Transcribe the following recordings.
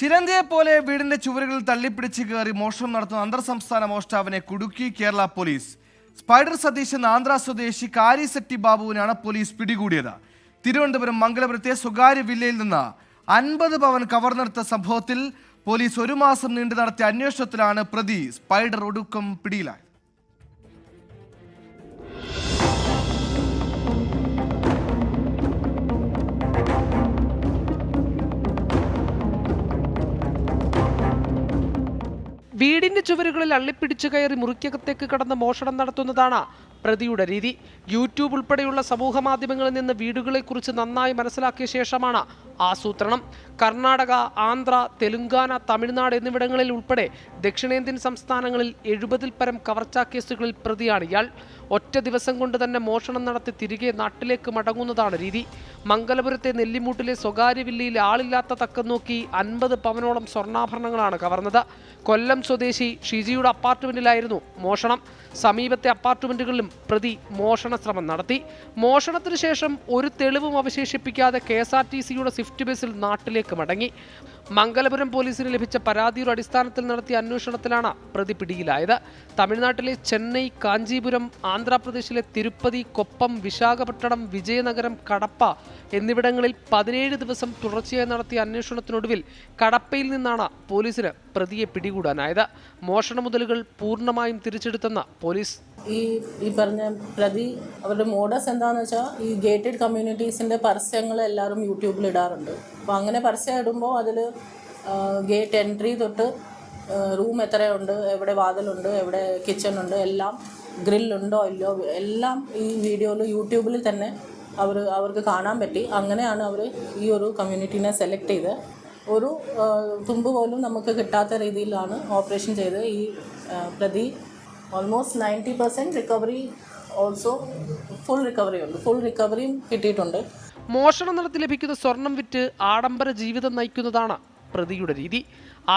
ചിരന്തയെ പോലെ വീടിന്റെ ചുവരുകളിൽ തള്ളിപ്പിടിച്ച് കയറി മോഷണം നടത്തുന്ന അന്തർ സംസ്ഥാന മോഷ്ടാവിനെ കുടുക്കി കേരള പോലീസ്. സ്പൈഡർ സതീഷ് എന്ന ആന്ധ്ര സ്വദേശി കാരിസെട്ടി ബാബുവിനാണ് പോലീസ് പിടികൂടിയത്. തിരുവനന്തപുരം മംഗലപുരത്തെ സ്വകാര്യ വില്ലയിൽ നിന്ന് 50 പവൻ കവർന്നെടുത്ത സംഭവത്തിൽ പോലീസ് 1 മാസം നീണ്ടു നടത്തിയ അന്വേഷണത്തിലാണ് പ്രതി സ്പൈഡർ ഒടുക്കം പിടിയിലായത്. വീടിന്റെ ചുവരുകളിൽ അള്ളിപ്പിടിച്ചു കയറി മുറിക്കകത്തേക്ക് കടന്ന് മോഷണം നടത്തുന്നതാണ് പ്രതിയുടെ രീതി. യൂട്യൂബ് ഉൾപ്പെടെയുള്ള സമൂഹ മാധ്യമങ്ങളിൽ നിന്ന് വീടുകളെക്കുറിച്ച് നന്നായി മനസ്സിലാക്കിയ ശേഷമാണ് ആസൂത്രണം. കർണാടക, ആന്ധ്ര, തെലുങ്കാന, തമിഴ്നാട് എന്നിവിടങ്ങളിൽ ഉൾപ്പെടെ ദക്ഷിണേന്ത്യൻ സംസ്ഥാനങ്ങളിൽ 70-ൽ പരം കവർച്ചാ കേസുകളിൽ പ്രതിയാണ് ഇയാൾ. ഒറ്റ ദിവസം കൊണ്ട് തന്നെ മോഷണം നടത്തി തിരികെ നാട്ടിലേക്ക് മടങ്ങുന്നതാണ് രീതി. മംഗലപുരത്തെ നെല്ലിമൂട്ടിലെ സ്വകാര്യ വില്ലയിൽ ആളില്ലാത്ത തക്കം നോക്കി 50 പവനോളം സ്വർണ്ണാഭരണങ്ങളാണ് കവർന്നത്. കൊല്ലം സ്വദേശി ഷിജിയുടെ അപ്പാർട്ട്മെന്റിലായിരുന്നു മോഷണം. സമീപത്തെ അപ്പാർട്ട്മെന്റുകളിലും പ്രതി മോഷണ ശ്രമം നടത്തി. മോഷണത്തിന് ശേഷം ഒരു തെളിവും അവശേഷിപ്പിക്കാതെ KSRTCയുടെ സ്വിഫ്റ്റ് ബസ്സിൽ നാട്ടിലേക്ക് മടങ്ങി. മംഗലപുരം പോലീസിന് ലഭിച്ച പരാതിയുടെ അടിസ്ഥാനത്തിൽ നടത്തിയ അന്വേഷണത്തിലാണ് പ്രതി പിടിയിലായത്. തമിഴ്നാട്ടിലെ ചെന്നൈ, കാഞ്ചീപുരം, ആന്ധ്രാപ്രദേശിലെ തിരുപ്പതി, കൊപ്പം, വിശാഖപട്ടണം, വിജയനഗരം, കടപ്പ എന്നിവിടങ്ങളിൽ 17 ദിവസം തുടർച്ചയായി നടത്തിയ അന്വേഷണത്തിനൊടുവിൽ കടപ്പയിൽ നിന്നാണ് പോലീസിന് പ്രതിയെ പിടികൂടാനായത്. മോഷണ മുതലുകൾ പൂർണ്ണമായും തിരിച്ചെടുത്തെന്ന് പോലീസ്. ഈ പറഞ്ഞ പ്രതി അവരുടെ മോഡസ് എന്താണെന്ന് വെച്ചാൽ ഈ ഗേറ്റഡ് കമ്മ്യൂണിറ്റീസിൻ്റെ പരസ്യങ്ങൾ എല്ലാവരും യൂട്യൂബിൽ ഇടാറുണ്ട്. അപ്പോൾ അങ്ങനെ പരസ്യം ഇടുമ്പോൾ അതിൽ ഗേറ്റ് എൻട്രി തൊട്ട് റൂം എത്രയുണ്ട്, എവിടെ വാതിലുണ്ട്, എവിടെ കിച്ചൺ ഉണ്ട്, എല്ലാം ഗ്രില്ലുണ്ടോ ഇല്ലയോ എല്ലാം ഈ വീഡിയോയിൽ യൂട്യൂബിൽ തന്നെ അവർക്ക് കാണാൻ പറ്റി. അങ്ങനെയാണ് അവർ ഈ ഒരു കമ്മ്യൂണിറ്റീനെ സെലക്ട് ചെയ്ത് ഒരു തുമ്പ് പോലും നമുക്ക് കിട്ടാത്ത രീതിയിലാണ് ഓപ്പറേഷൻ ചെയ്ത് ഈ പ്രതി almost 90% recovery, also full recovery ഉണ്ട്, ഫുൾ റിക്കവറിയും കിട്ടിയിട്ടുണ്ട്. മോഷണം നടത്തി ലഭിക്കുന്ന സ്വർണം വിറ്റ് ആഡംബര ജീവിതം നയിക്കുന്നതാണ് പ്രതിയുടെ രീതി.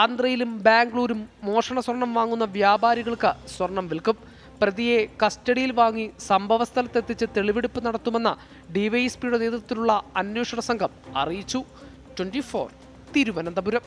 ആന്ധ്രയിലും ബാംഗ്ലൂരും മോഷണ സ്വർണം വാങ്ങുന്ന വ്യാപാരികൾക്ക് സ്വർണം വിൽക്കും. പ്രതിയെ കസ്റ്റഡിയിൽ വാങ്ങി സംഭവസ്ഥലത്തെത്തിച്ച് തെളിവെടുപ്പ് നടത്തുമെന്ന് DYSPയുടെ നേതൃത്വത്തിലുള്ള അന്വേഷണ സംഘം അറിയിച്ചു. 24 തിരുവനന്തപുരം.